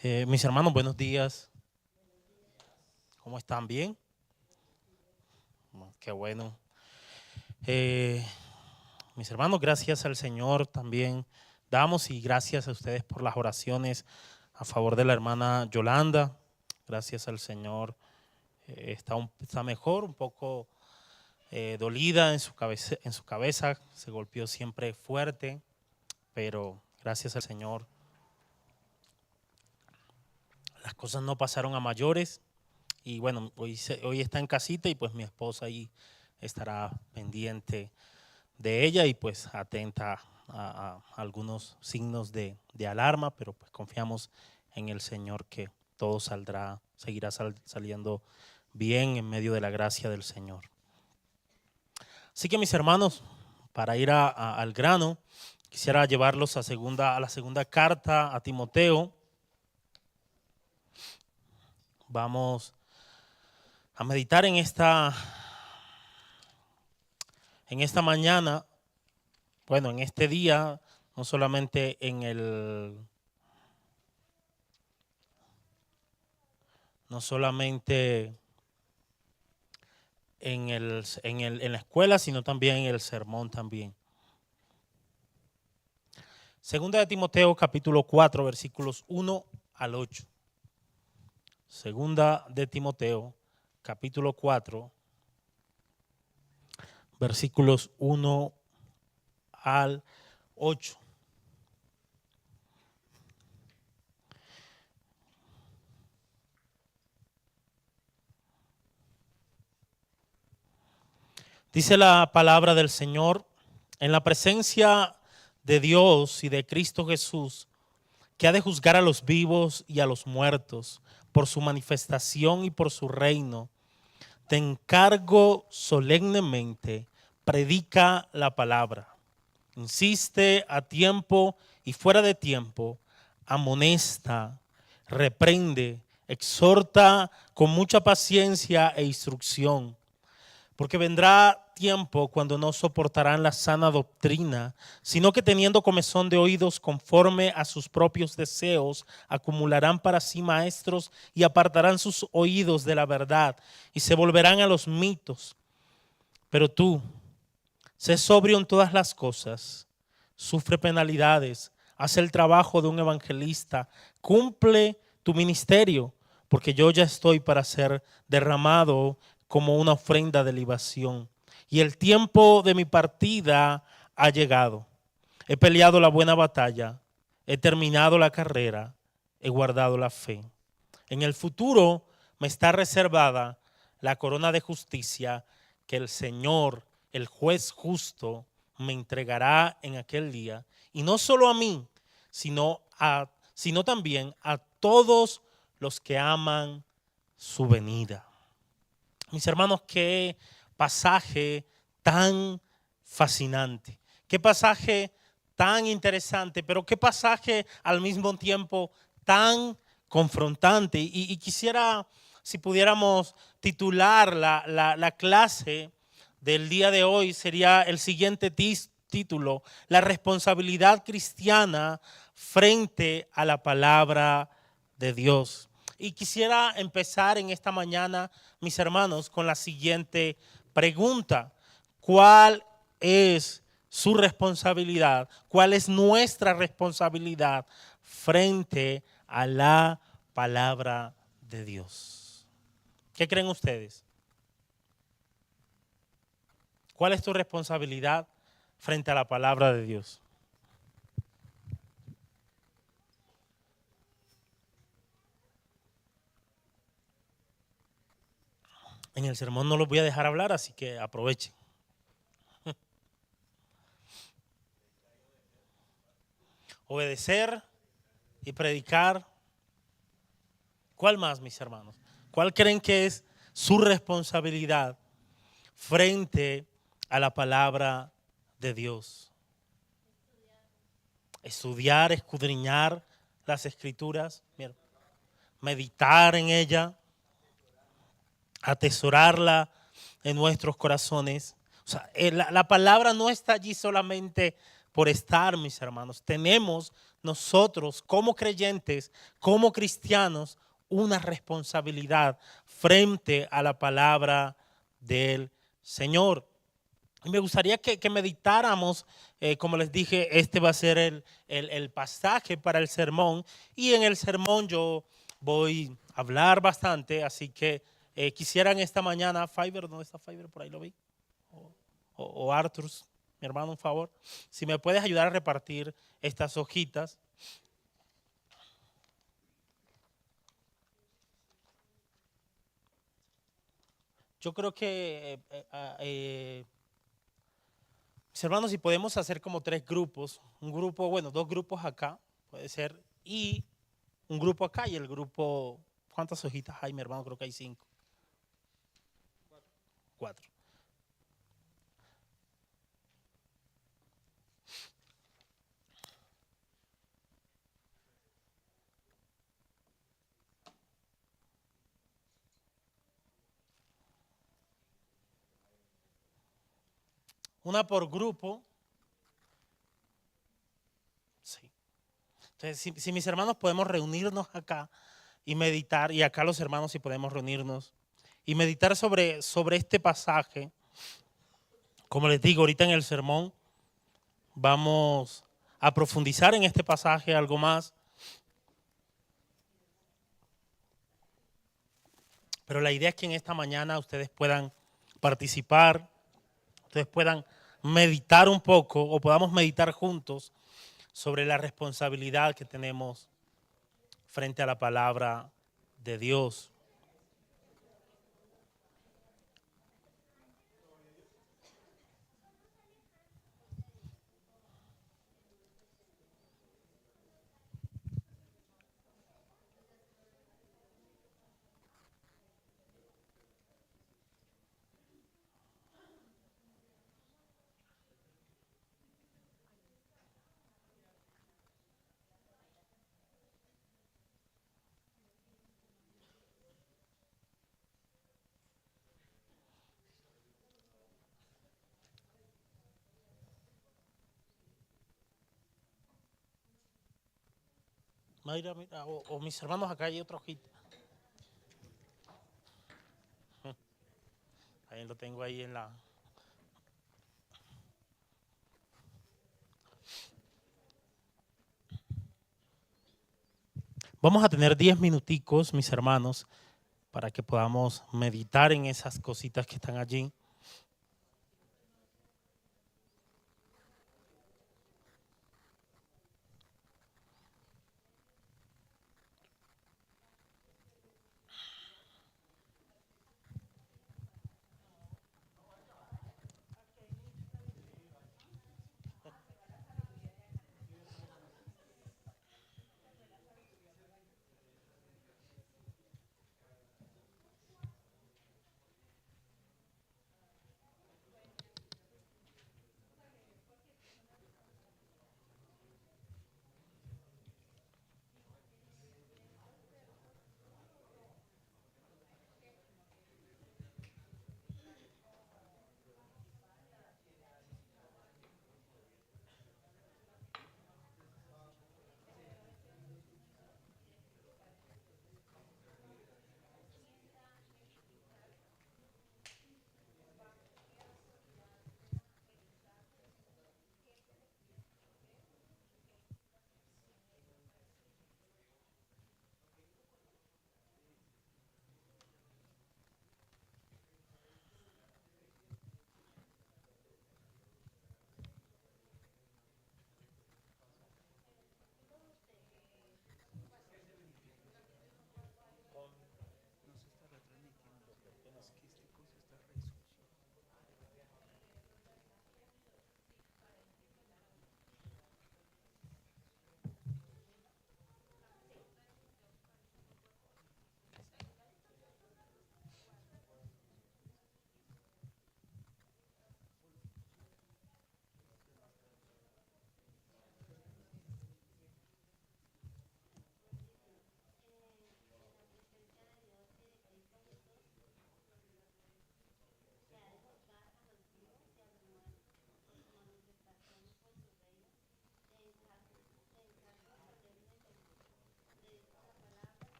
Mis hermanos, buenos días. ¿Cómo están? ¿Bien? Qué bueno. Mis hermanos, gracias al Señor también damos y gracias a ustedes por las oraciones a favor de la hermana Yolanda. Gracias al Señor. Está mejor, un poco dolida en su cabeza. Se golpeó siempre fuerte, pero gracias al Señor las cosas no pasaron a mayores. Y bueno, hoy está en casita y pues mi esposa ahí estará pendiente de ella y pues atenta a algunos signos de alarma, pero pues confiamos en el Señor que todo seguirá saliendo bien en medio de la gracia del Señor. Así que mis hermanos, para ir al grano, quisiera llevarlos a la segunda carta a Timoteo. Vamos a meditar en esta mañana, bueno, en este día, no solamente en la escuela, sino también en el sermón también. Segunda de Timoteo, capítulo 4, versículos 1 al 8. Segunda de Timoteo, capítulo 4, versículos 1 al 8. Dice la palabra del Señor: en la presencia de Dios y de Cristo Jesús, que ha de juzgar a los vivos y a los muertos por su manifestación y por su reino, te encargo solemnemente, predica la palabra. Insiste a tiempo y fuera de tiempo, amonesta, reprende, exhorta con mucha paciencia e instrucción. Porque vendrá tiempo cuando no soportarán la sana doctrina, sino que teniendo comezón de oídos conforme a sus propios deseos, acumularán para sí maestros y apartarán sus oídos de la verdad y se volverán a los mitos. Pero tú, sé sobrio en todas las cosas, sufre penalidades, haz el trabajo de un evangelista, cumple tu ministerio, porque yo ya estoy para ser derramado como una ofrenda de libación. Y el tiempo de mi partida ha llegado. He peleado la buena batalla, he terminado la carrera, he guardado la fe. En el futuro me está reservada la corona de justicia que el Señor, el juez justo, me entregará en aquel día. Y no solo a mí, sino también a todos los que aman su venida. Mis hermanos, qué pasaje tan fascinante, qué pasaje tan interesante, pero qué pasaje al mismo tiempo tan confrontante. Y quisiera, si pudiéramos titular la clase del día de hoy, sería el siguiente título: la responsabilidad cristiana frente a la palabra de Dios. Y quisiera empezar en esta mañana, mis hermanos, con la siguiente pregunta: ¿cuál es su responsabilidad? ¿Cuál es nuestra responsabilidad frente a la palabra de Dios? ¿Qué creen ustedes? ¿Cuál es tu responsabilidad frente a la palabra de Dios? En el sermón no los voy a dejar hablar, así que aprovechen. Obedecer y predicar. ¿Cuál más, mis hermanos? ¿Cuál creen que es su responsabilidad frente a la palabra de Dios? Estudiar, escudriñar las escrituras, meditar en ella, atesorarla en nuestros corazones. O sea, la palabra no está allí solamente por estar, mis hermanos. nosotros como creyentes, como cristianos, una responsabilidad frente a la palabra del Señor. Y me gustaría que meditáramos, como les dije, este va a ser el pasaje para el sermón. Y en el sermón yo voy a hablar bastante, así que quisieran esta mañana, Fiverr, ¿dónde está Fiverr? Por ahí lo vi. O Arthur, mi hermano, un favor. Si me puedes ayudar a repartir estas hojitas. Yo creo que mis hermanos, si podemos hacer como 3 grupos, un grupo, bueno, 2 grupos acá, puede ser, y un grupo acá y el grupo, ¿cuántas hojitas hay, mi hermano? Creo que hay 5. 4. Una por grupo. Sí. Entonces, si mis hermanos podemos reunirnos acá y meditar, y acá los hermanos si podemos reunirnos y meditar sobre este pasaje. Como les digo, ahorita en el sermón vamos a profundizar en este pasaje algo más. Pero la idea es que en esta mañana ustedes puedan participar, ustedes puedan meditar un poco o podamos meditar juntos sobre la responsabilidad que tenemos frente a la palabra de Dios. Mayra, mira, o mis hermanos acá hay otra hojita. Ahí lo tengo ahí en la... Vamos a tener 10 minuticos, mis hermanos, para que podamos meditar en esas cositas que están allí.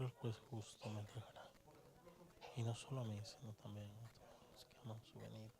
el juez justo me dejará. Y no solo a mí, sino también a todos los que aman su venida.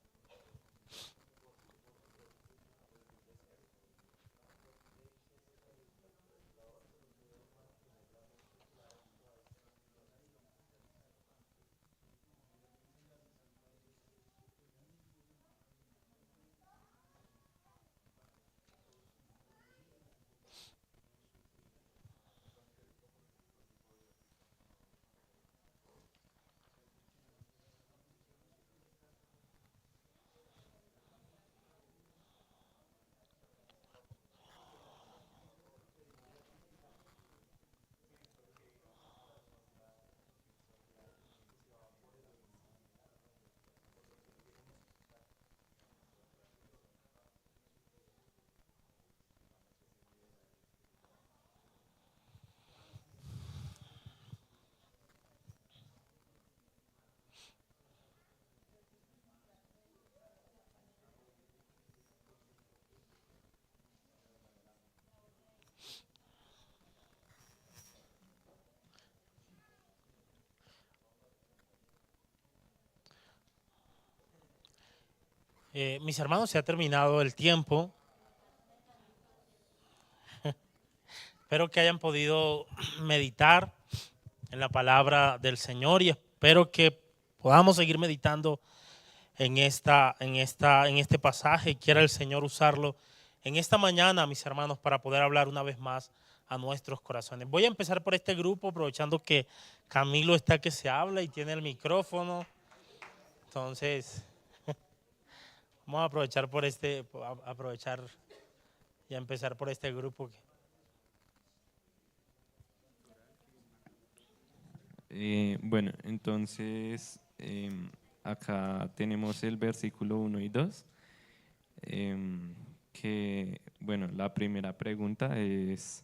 Mis hermanos, se ha terminado el tiempo. Espero que hayan podido meditar en la palabra del Señor y espero que podamos seguir meditando en este pasaje. Quiera el Señor usarlo en esta mañana, mis hermanos, para poder hablar una vez más a nuestros corazones. Voy a empezar por este grupo, aprovechando que Camilo está que se habla y tiene el micrófono. Entonces, vamos a aprovechar y a empezar por este grupo. Bueno, entonces acá tenemos el versículo 1 y 2, que, bueno, la primera pregunta es,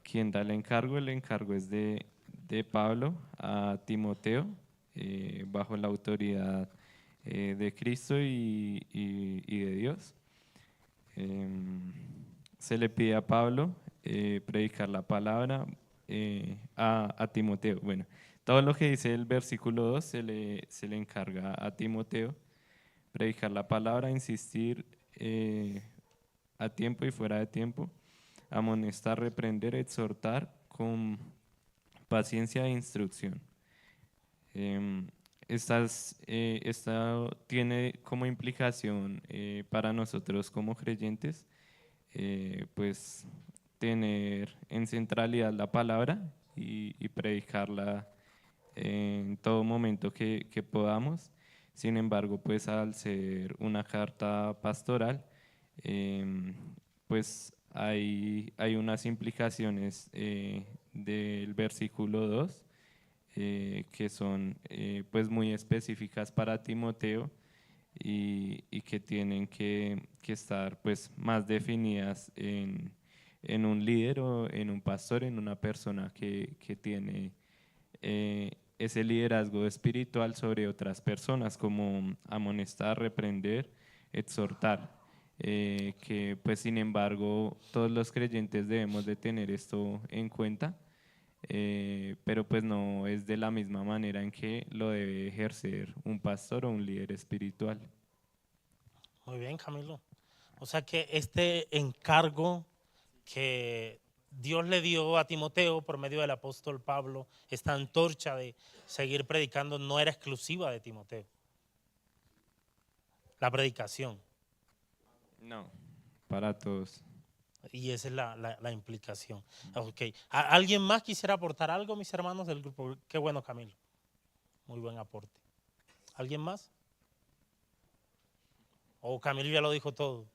¿quién da el encargo? El encargo es de Pablo a Timoteo, bajo la autoridad de Cristo y de Dios. Se le pide a Pablo predicar la palabra a Timoteo. Bueno, todo lo que dice el versículo 2 se le encarga a Timoteo, predicar la palabra, insistir a tiempo y fuera de tiempo, amonestar, reprender, exhortar con paciencia e instrucción. Esta tiene como implicación para nosotros como creyentes, pues tener en centralidad la palabra y predicarla en todo momento que podamos. Sin embargo, pues al ser una carta pastoral, pues hay unas implicaciones del versículo 2 que son pues muy específicas para Timoteo y que tienen que estar pues más definidas en un líder o en un pastor, en una persona que tiene ese liderazgo espiritual sobre otras personas, como amonestar, reprender, exhortar. Que pues sin embargo todos los creyentes debemos de tener esto en cuenta, pero pues no es de la misma manera en que lo debe ejercer un pastor o un líder espiritual. Muy bien, Camilo. O sea que este encargo que Dios le dio a Timoteo por medio del apóstol Pablo, esta antorcha de seguir predicando, no era exclusiva de Timoteo. La predicación. No, para todos. Y esa es la implicación. Okay. ¿Alguien más quisiera aportar algo, mis hermanos del grupo? Qué bueno, Camilo. Muy buen aporte. ¿Alguien más? ¿O Camilo ya lo dijo todo?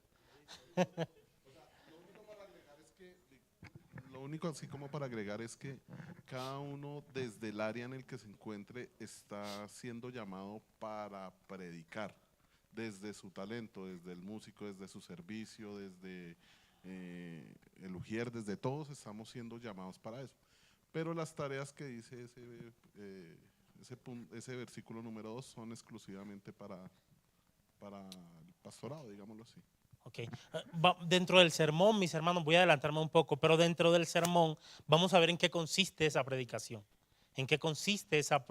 Lo único así como para agregar es que cada uno desde el área en el que se encuentre está siendo llamado para predicar desde su talento, desde el músico, desde su servicio, desde el ujier, desde todos estamos siendo llamados para eso. Pero las tareas que dice ese versículo número 2 son exclusivamente para el pastorado, digámoslo así. Okay. Dentro del sermón, mis hermanos, voy a adelantarme un poco, pero dentro del sermón vamos a ver en qué consiste esa predicación. en qué consiste esa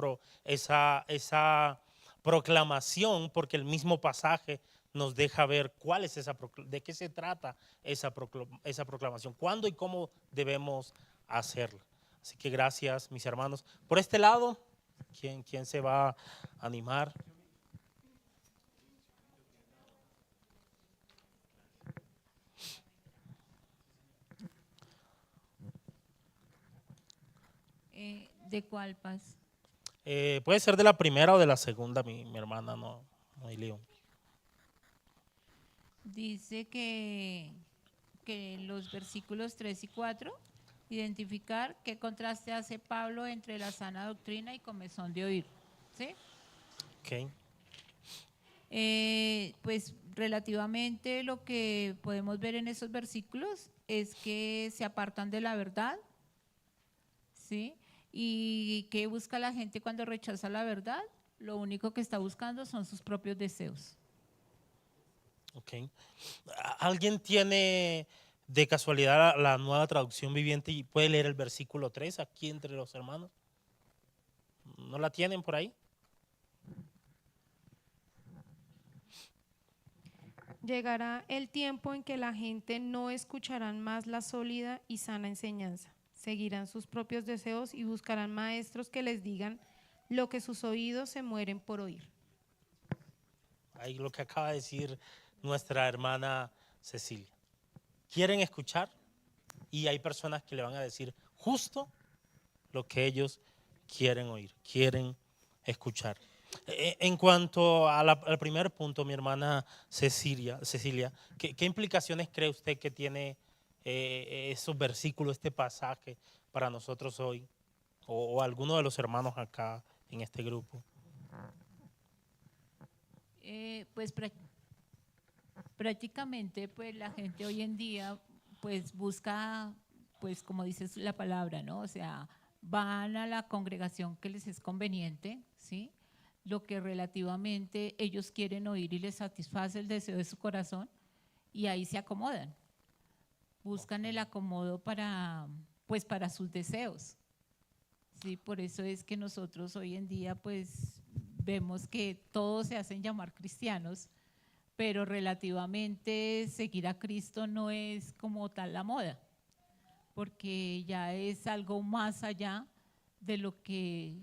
proclamación, porque el mismo pasaje nos deja ver cuál es de qué se trata esa proclamación, cuándo y cómo debemos hacerla. Así que gracias, mis hermanos. Por este lado, ¿quién se va a animar? ¿De cuál paz? Puede ser de la primera o de la segunda, mi hermana, no hay lío. Dice que los versículos 3 y 4, identificar qué contraste hace Pablo entre la sana doctrina y comezón de oír. ¿Sí? Okay. Pues relativamente lo que podemos ver en esos versículos es que se apartan de la verdad, ¿sí? ¿Y qué busca la gente cuando rechaza la verdad? Lo único que está buscando son sus propios deseos. Okay. ¿Alguien tiene de casualidad la nueva traducción viviente y puede leer el versículo 3 aquí entre los hermanos? ¿No la tienen por ahí? Llegará el tiempo en que la gente no escucharán más la sólida y sana enseñanza. Seguirán sus propios deseos y buscarán maestros que les digan lo que sus oídos se mueren por oír. Ahí lo que acaba de decir nuestra hermana Cecilia. Quieren escuchar y hay personas que le van a decir justo lo que ellos quieren oír, quieren escuchar. En cuanto al primer punto, mi hermana Cecilia, ¿qué implicaciones cree usted que tiene esos versículos, este pasaje para nosotros hoy? O alguno de los hermanos acá en este grupo. Pues prácticamente pues la gente hoy en día pues busca, pues como dice la palabra, ¿no? O sea, van a la congregación que les es conveniente, ¿sí? Lo que relativamente ellos quieren oír y les satisface el deseo de su corazón y ahí se acomodan. Buscan el acomodo para sus deseos. Sí, por eso es que nosotros hoy en día pues vemos que todos se hacen llamar cristianos, pero relativamente seguir a Cristo no es como tal la moda, porque ya es algo más allá de lo que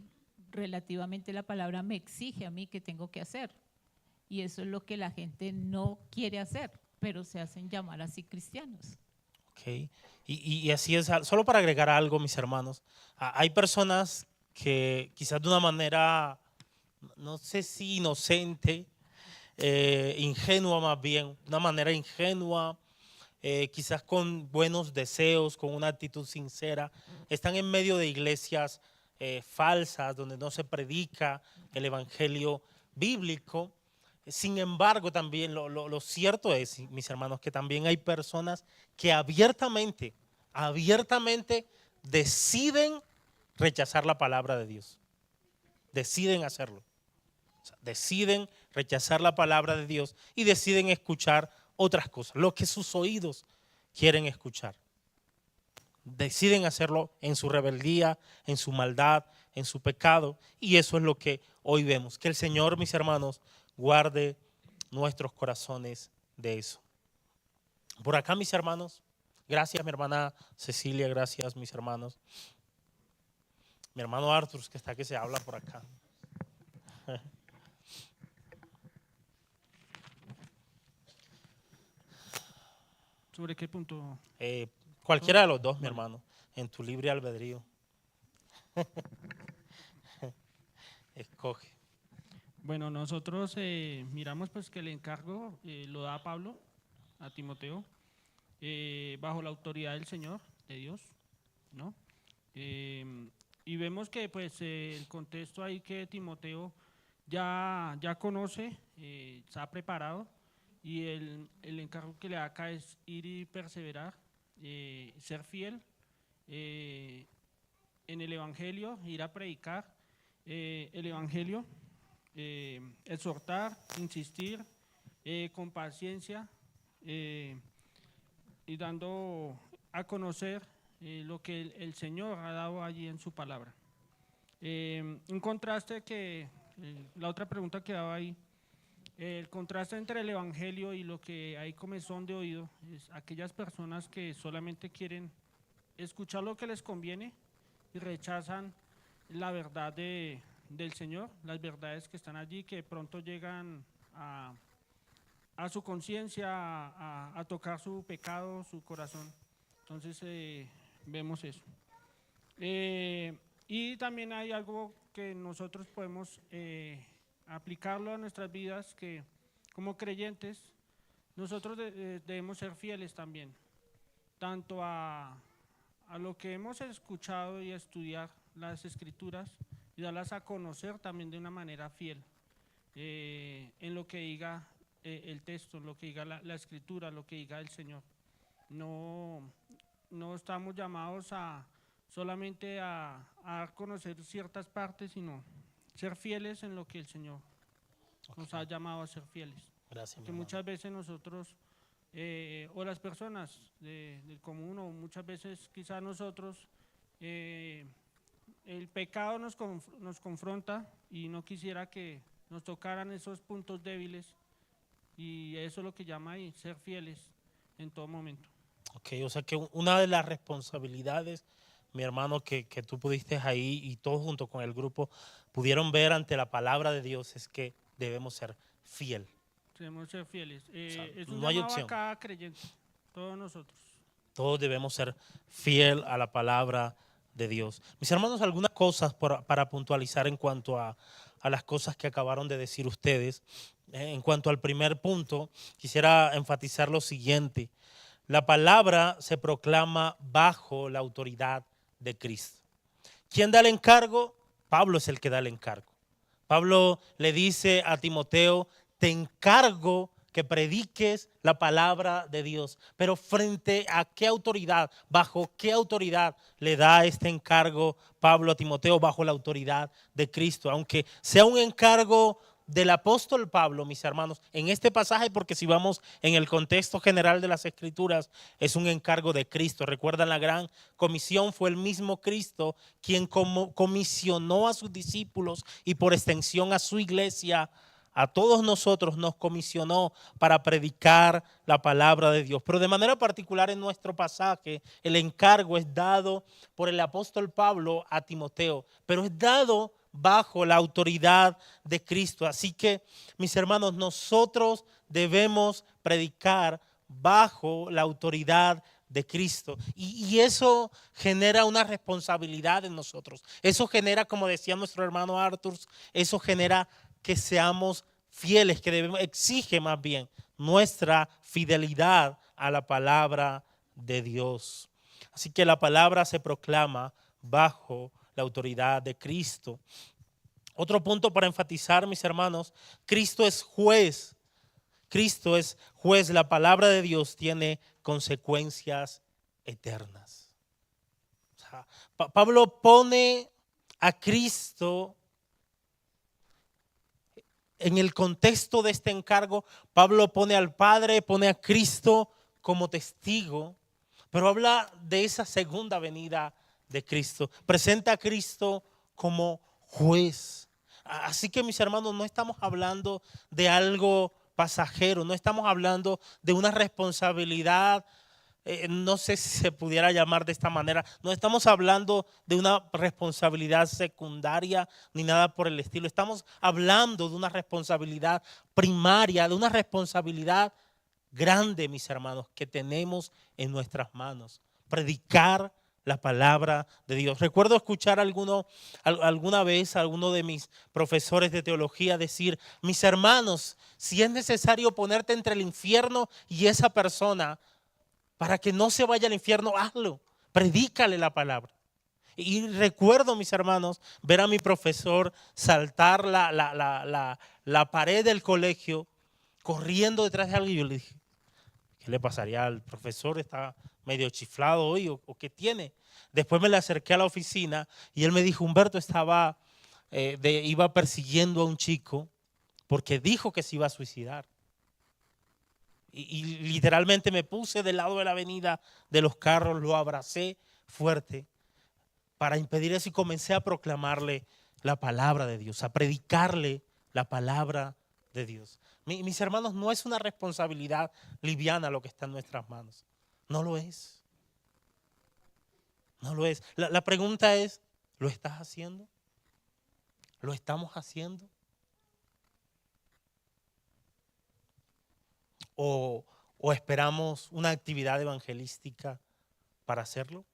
relativamente la palabra me exige a mí que tengo que hacer. Y eso es lo que la gente no quiere hacer, pero se hacen llamar así cristianos. Okay. Y así es, solo para agregar algo, mis hermanos, hay personas que quizás de una manera, no sé si inocente, ingenua más bien, una manera ingenua, quizás con buenos deseos, con una actitud sincera, están en medio de iglesias falsas donde no se predica el evangelio bíblico. Sin embargo, también lo cierto es, mis hermanos, que también hay personas que abiertamente deciden rechazar la palabra de Dios. Deciden hacerlo. O sea, deciden rechazar la palabra de Dios y deciden escuchar otras cosas, lo que sus oídos quieren escuchar. Deciden hacerlo en su rebeldía, en su maldad, en su pecado, y eso es lo que hoy vemos. Que el Señor, mis hermanos, guarde nuestros corazones de eso. Por acá, mis hermanos, gracias mi hermana Cecilia, gracias mis hermanos. Mi hermano Arthur, que está que se habla por acá. ¿Sobre qué punto? Cualquiera de los dos, mi hermano, en tu libre albedrío. Escoge. Bueno, nosotros miramos pues que el encargo lo da Pablo a Timoteo bajo la autoridad del Señor, de Dios, ¿no? Y vemos que pues el contexto ahí que Timoteo ya conoce, se ha preparado y el encargo que le da acá es ir y perseverar, ser fiel en el Evangelio, ir a predicar el Evangelio, exhortar, insistir con paciencia y dando a conocer lo que el Señor ha dado allí en su palabra. Un contraste que, la otra pregunta que daba ahí, el contraste entre el evangelio y lo que hay comezón de oído es aquellas personas que solamente quieren escuchar lo que les conviene y rechazan la verdad del Señor, las verdades que están allí, que pronto llegan a su conciencia, a tocar su pecado, su corazón. Entonces vemos eso. Y también hay algo que nosotros podemos aplicarlo a nuestras vidas, que como creyentes nosotros debemos ser fieles también, tanto a lo que hemos escuchado y a estudiar las escrituras y darlas a conocer también de una manera fiel, en lo que diga el texto, en lo que diga la escritura, lo que diga el Señor. No estamos llamados solamente a conocer ciertas partes, sino ser fieles en lo que el Señor nos ha llamado a ser fieles. Gracias. Que muchas veces nosotros, o las personas del común, o muchas veces quizás nosotros, el pecado nos confronta y no quisiera que nos tocaran esos puntos débiles, y eso es lo que llama ahí, ser fieles en todo momento. Ok, o sea que una de las responsabilidades, mi hermano, que tú pudiste ahí y todos junto con el grupo pudieron ver ante la palabra de Dios es que debemos ser fiel. Debemos ser fieles. sea, Es un no hay llamado opción. a cada creyente, todos nosotros. Todos debemos ser fiel a la palabra de Dios. Mis hermanos, algunas cosas para puntualizar en cuanto a las cosas que acabaron de decir ustedes. En cuanto al primer punto, quisiera enfatizar lo siguiente. La palabra se proclama bajo la autoridad de Cristo. ¿Quién da el encargo? Pablo es el que da el encargo. Pablo le dice a Timoteo, te encargo que prediques la palabra de Dios. Pero ¿frente a qué autoridad? ¿Bajo qué autoridad le da este encargo Pablo a Timoteo? Bajo la autoridad de Cristo. Aunque sea un encargo del apóstol Pablo, mis hermanos, en este pasaje, porque si vamos en el contexto general de las Escrituras, es un encargo de Cristo. Recuerdan la gran comisión, fue el mismo Cristo quien comisionó a sus discípulos y por extensión a su iglesia, a todos nosotros nos comisionó para predicar la palabra de Dios. Pero de manera particular en nuestro pasaje, el encargo es dado por el apóstol Pablo a Timoteo, pero es dado bajo la autoridad de Cristo. Así que, mis hermanos, nosotros debemos predicar bajo la autoridad de Cristo. Y eso genera una responsabilidad en nosotros. Eso genera, como decía nuestro hermano Arthur, eso genera que seamos fieles, que debemos, exige más bien nuestra fidelidad a la palabra de Dios. Así que la palabra se proclama bajo la autoridad de Cristo. Otro punto para enfatizar, mis hermanos, Cristo es juez. Cristo es juez. La palabra de Dios tiene consecuencias eternas. O sea, Pablo pone a Cristo en el contexto de este encargo. Pablo pone al Padre, pone a Cristo como testigo, pero habla de esa segunda venida de Cristo. Presenta a Cristo como juez. Así que, mis hermanos, no estamos hablando de algo pasajero, no estamos hablando de una responsabilidad, no sé si se pudiera llamar de esta manera, no estamos hablando de una responsabilidad secundaria ni nada por el estilo. Estamos hablando de una responsabilidad primaria, de una responsabilidad grande, mis hermanos, que tenemos en nuestras manos. Predicar la palabra de Dios. Recuerdo escuchar alguna vez a alguno de mis profesores de teología decir, mis hermanos, si es necesario ponerte entre el infierno y esa persona, para que no se vaya al infierno, hazlo, predícale la palabra. Y recuerdo, mis hermanos, ver a mi profesor saltar la pared del colegio, corriendo detrás de alguien. Y yo le dije, ¿qué le pasaría al profesor? ¿Está medio chiflado hoy o qué tiene? Después me le acerqué a la oficina y él me dijo, Humberto iba persiguiendo a un chico porque dijo que se iba a suicidar. Y literalmente me puse del lado de la avenida de los carros, lo abracé fuerte. para impedir eso y comencé a proclamarle la palabra de Dios, a predicarle la palabra de Dios. Mis hermanos, no es una responsabilidad liviana lo que está en nuestras manos. No lo es. No lo es. La pregunta es, ¿lo estás haciendo? ¿Lo estamos haciendo? ¿O esperamos una actividad evangelística para hacerlo?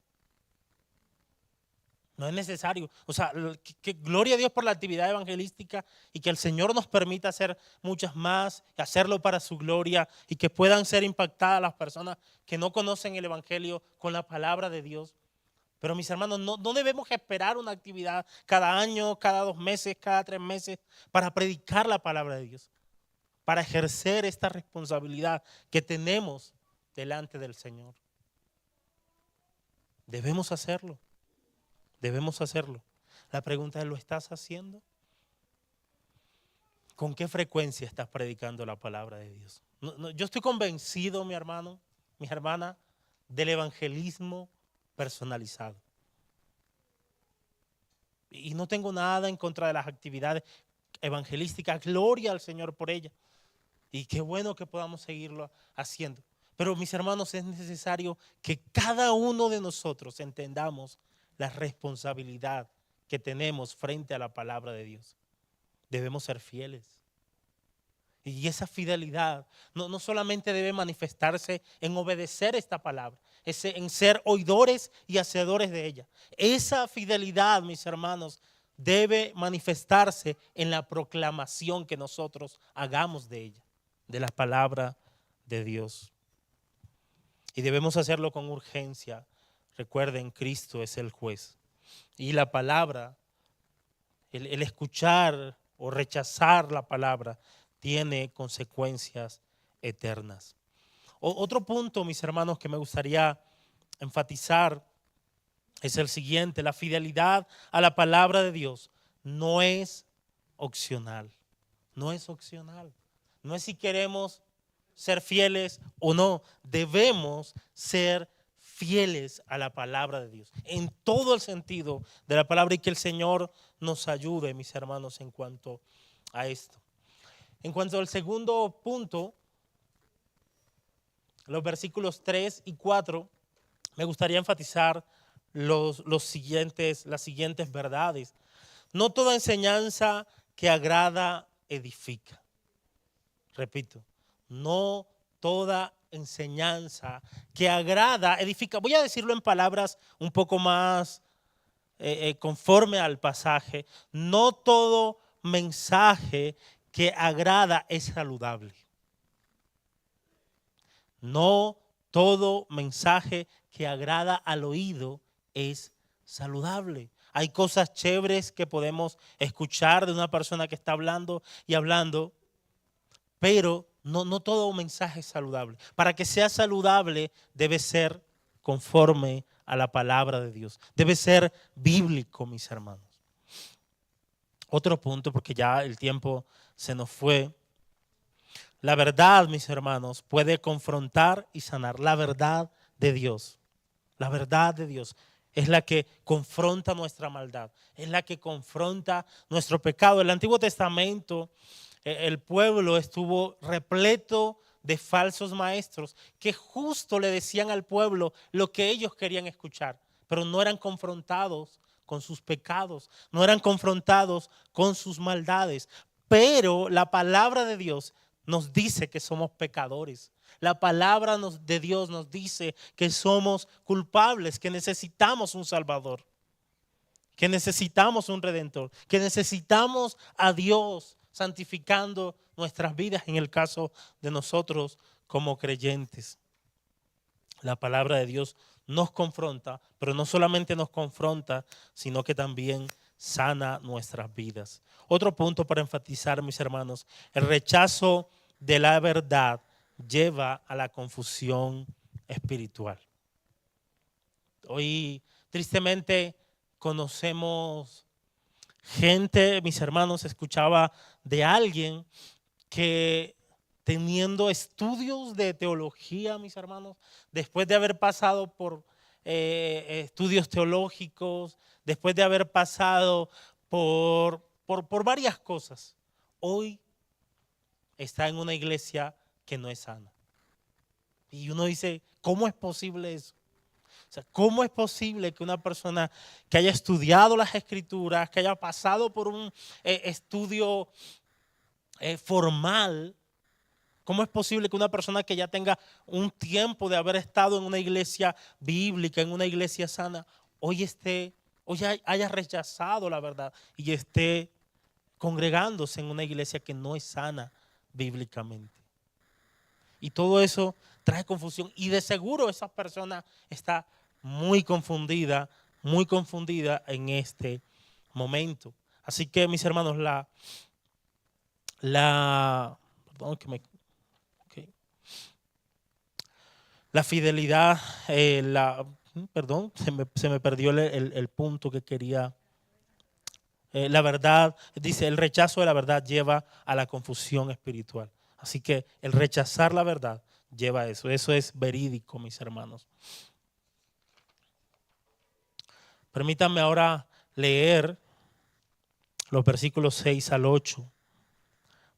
No es necesario. O sea, que gloria a Dios por la actividad evangelística y que el Señor nos permita hacer muchas más, y hacerlo para su gloria y que puedan ser impactadas las personas que no conocen el Evangelio con la palabra de Dios. Pero mis hermanos, no debemos esperar una actividad cada año, cada 2 meses, cada 3 meses para predicar la palabra de Dios, para ejercer esta responsabilidad que tenemos delante del Señor. Debemos hacerlo. Debemos hacerlo. La pregunta es, ¿lo estás haciendo? ¿Con qué frecuencia estás predicando la palabra de Dios? Yo estoy convencido, mi hermano, mi hermana, del evangelismo personalizado. Y no tengo nada en contra de las actividades evangelísticas. Gloria al Señor por ellas. Y qué bueno que podamos seguirlo haciendo. Pero mis hermanos, es necesario que cada uno de nosotros entendamos la responsabilidad que tenemos frente a la palabra de Dios. Debemos ser fieles. Y esa fidelidad no solamente debe manifestarse en obedecer esta palabra, en ser oidores y hacedores de ella. Esa fidelidad, mis hermanos, debe manifestarse en la proclamación que nosotros hagamos de ella, de la palabra de Dios. Y debemos hacerlo con urgencia. Recuerden, Cristo es el juez. Y la palabra, el escuchar o rechazar la palabra, tiene consecuencias eternas. Otro punto, mis hermanos, que me gustaría enfatizar es el siguiente: la fidelidad a la palabra de Dios no es opcional. No es opcional. No es si queremos ser fieles o no. Debemos ser fieles a la palabra de Dios, en todo el sentido de la palabra, y que el Señor nos ayude, mis hermanos, en cuanto a esto. En cuanto al segundo punto, los versículos 3 y 4, me gustaría enfatizar las siguientes verdades. No toda enseñanza que agrada edifica. Repito, no toda enseñanza que agrada edifica. Voy a decirlo en palabras un poco más conforme al pasaje. No todo mensaje que agrada es saludable. No todo mensaje que agrada al oído es saludable. Hay cosas chéveres que podemos escuchar de una persona que está hablando y hablando, pero no todo mensaje es saludable. Para que sea saludable debe ser conforme a la palabra de Dios. Debe ser bíblico, mis hermanos. Otro punto, porque ya el tiempo se nos fue. La verdad, mis hermanos, puede confrontar y sanar. La verdad de Dios. La verdad de Dios es la que confronta nuestra maldad. Es la que confronta nuestro pecado. En el Antiguo Testamento, el pueblo estuvo repleto de falsos maestros que justo le decían al pueblo lo que ellos querían escuchar, pero no eran confrontados con sus pecados, no eran confrontados con sus maldades. Pero la palabra de Dios nos dice que somos pecadores. La palabra de Dios nos dice que somos culpables, que necesitamos un Salvador, que necesitamos un Redentor, que necesitamos a Dios santificando nuestras vidas en el caso de nosotros como creyentes. La palabra de Dios nos confronta, pero no solamente nos confronta, sino que también sana nuestras vidas. Otro punto para enfatizar, mis hermanos: el rechazo de la verdad lleva a la confusión espiritual. Hoy, tristemente, conocemos gente, mis hermanos, escuchaba de alguien que, teniendo estudios de teología, mis hermanos, después de haber pasado por estudios teológicos, después de haber pasado por varias cosas, hoy está en una iglesia que no es sana. Y uno dice, ¿cómo es posible eso? O sea, ¿cómo es posible que una persona que haya estudiado las Escrituras, que haya pasado por un estudio formal, cómo es posible que una persona que ya tenga un tiempo de haber estado en una iglesia bíblica, en una iglesia sana, hoy haya rechazado la verdad y esté congregándose en una iglesia que no es sana bíblicamente? Y todo eso trae confusión y de seguro esa persona está muy confundida en este momento. Así que, mis hermanos, la fidelidad, se me perdió el punto que quería. La verdad, dice, el rechazo de la verdad lleva a la confusión espiritual. Así que el rechazar la verdad lleva a eso. Eso es verídico, mis hermanos. Permítanme ahora leer los versículos 6 al 8.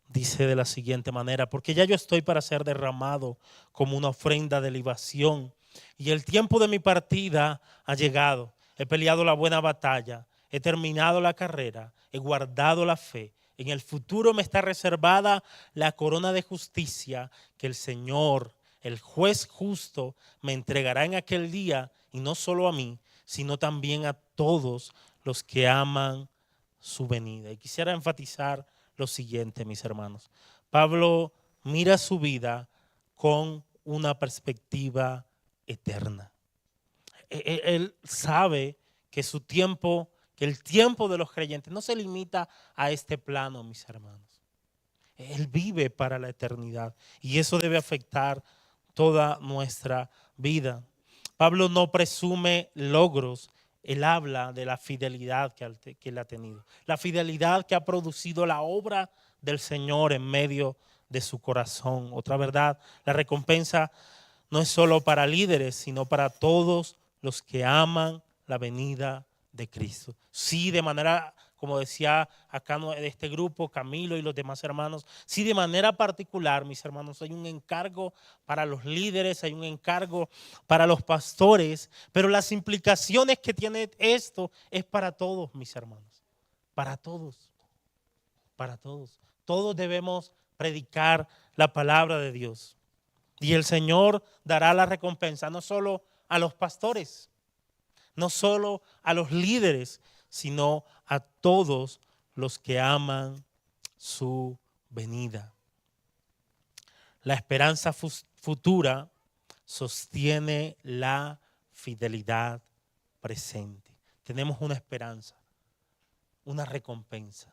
Dice de la siguiente manera: porque ya yo estoy para ser derramado como una ofrenda de libación, y el tiempo de mi partida ha llegado. He peleado la buena batalla, he terminado la carrera, he guardado la fe. En el futuro me está reservada la corona de justicia que el Señor, el juez justo, me entregará en aquel día, y no solo a mí, sino también a todos los que aman su venida. Y quisiera enfatizar lo siguiente, mis hermanos. Pablo mira su vida con una perspectiva eterna. Él sabe que su tiempo, que el tiempo de los creyentes no se limita a este plano, mis hermanos. Él vive para la eternidad y eso debe afectar toda nuestra vida. Pablo no presume logros. Él habla de la fidelidad que él ha tenido. La fidelidad que ha producido la obra del Señor en medio de su corazón. Otra verdad, la recompensa no es solo para líderes, sino para todos los que aman la venida de Cristo. Sí, de manera, como decía acá de este grupo, Camilo y los demás hermanos, sí, de manera particular, mis hermanos, hay un encargo para los líderes, hay un encargo para los pastores, pero las implicaciones que tiene esto es para todos, mis hermanos, para todos, para todos. Todos debemos predicar la palabra de Dios y el Señor dará la recompensa no solo a los pastores, no solo a los líderes, sino a todos los que aman su venida. La esperanza futura sostiene la fidelidad presente. Tenemos una esperanza, una recompensa.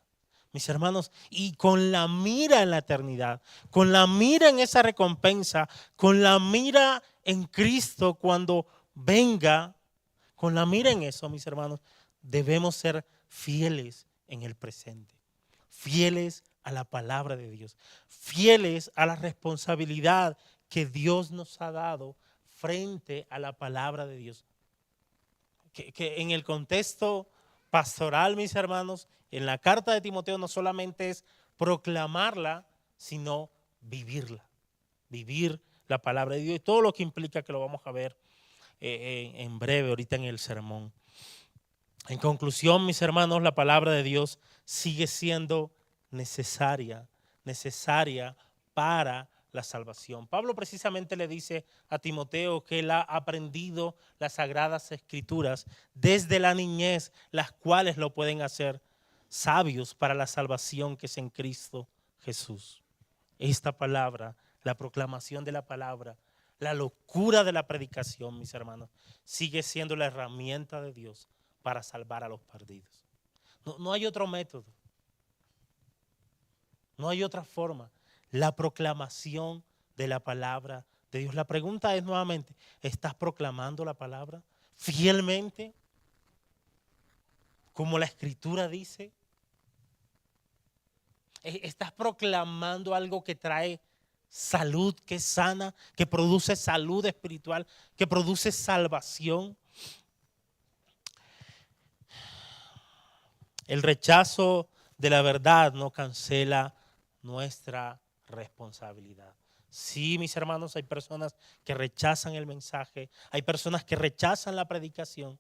Mis hermanos, y con la mira en la eternidad, con la mira en esa recompensa, con la mira en Cristo cuando venga, con la mira en eso, mis hermanos, debemos ser fieles en el presente, fieles a la palabra de Dios, fieles a la responsabilidad que Dios nos ha dado frente a la palabra de Dios. Que en el contexto pastoral, mis hermanos, en la carta de Timoteo no solamente es proclamarla, sino vivirla, vivir la palabra de Dios y todo lo que implica, que lo vamos a ver en breve, ahorita en el sermón. En conclusión, mis hermanos, la palabra de Dios sigue siendo necesaria para la salvación. Pablo precisamente le dice a Timoteo que él ha aprendido las sagradas escrituras desde la niñez, las cuales lo pueden hacer sabios para la salvación que es en Cristo Jesús. Esta palabra, la proclamación de la palabra, la locura de la predicación, mis hermanos, sigue siendo la herramienta de Dios para salvar a los perdidos. No hay otro método. No hay otra forma. La proclamación de la palabra de Dios. La pregunta es nuevamente, ¿estás proclamando la palabra fielmente? Como la Escritura dice. ¿Estás proclamando algo que trae salud, que es sana, que produce salud espiritual, que produce salvación? El rechazo de la verdad no cancela nuestra responsabilidad. Sí, mis hermanos, hay personas que rechazan el mensaje, hay personas que rechazan la predicación,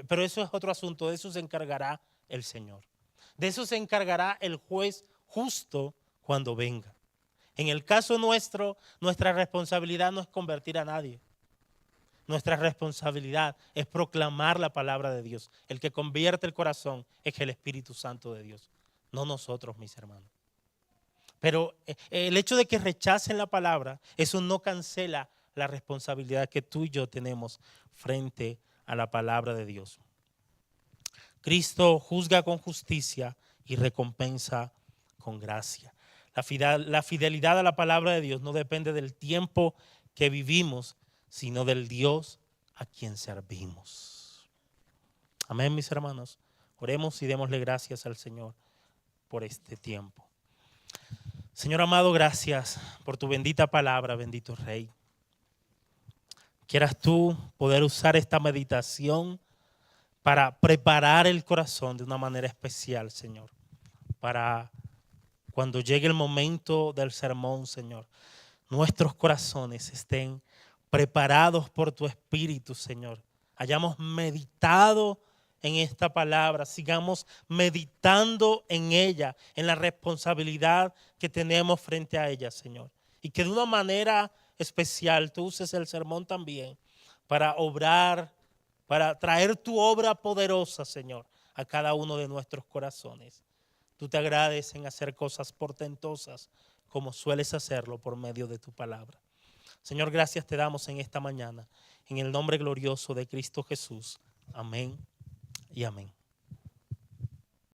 pero eso es otro asunto, de eso se encargará el Señor. De eso se encargará el juez justo cuando venga. En el caso nuestro, nuestra responsabilidad no es convertir a nadie. Nuestra responsabilidad es proclamar la palabra de Dios. El que convierte el corazón es el Espíritu Santo de Dios, no nosotros, mis hermanos. Pero el hecho de que rechacen la palabra, eso no cancela la responsabilidad que tú y yo tenemos frente a la palabra de Dios. Cristo juzga con justicia y recompensa con gracia. La fidelidad a la palabra de Dios no depende del tiempo que vivimos, sino del Dios a quien servimos. Amén, mis hermanos. Oremos y démosle gracias al Señor por este tiempo. Señor amado, gracias por tu bendita palabra, bendito Rey. Quieras tú poder usar esta meditación para preparar el corazón de una manera especial, Señor. Para cuando llegue el momento del sermón, Señor, nuestros corazones estén preparados por tu Espíritu, Señor. Hayamos meditado en esta palabra, sigamos meditando en ella, en la responsabilidad que tenemos frente a ella, Señor. Y que de una manera especial tú uses el sermón también para obrar, para traer tu obra poderosa, Señor, a cada uno de nuestros corazones. Tú te agrades en hacer cosas portentosas como sueles hacerlo por medio de tu palabra. Señor, gracias te damos en esta mañana, en el nombre glorioso de Cristo Jesús. Amén y amén.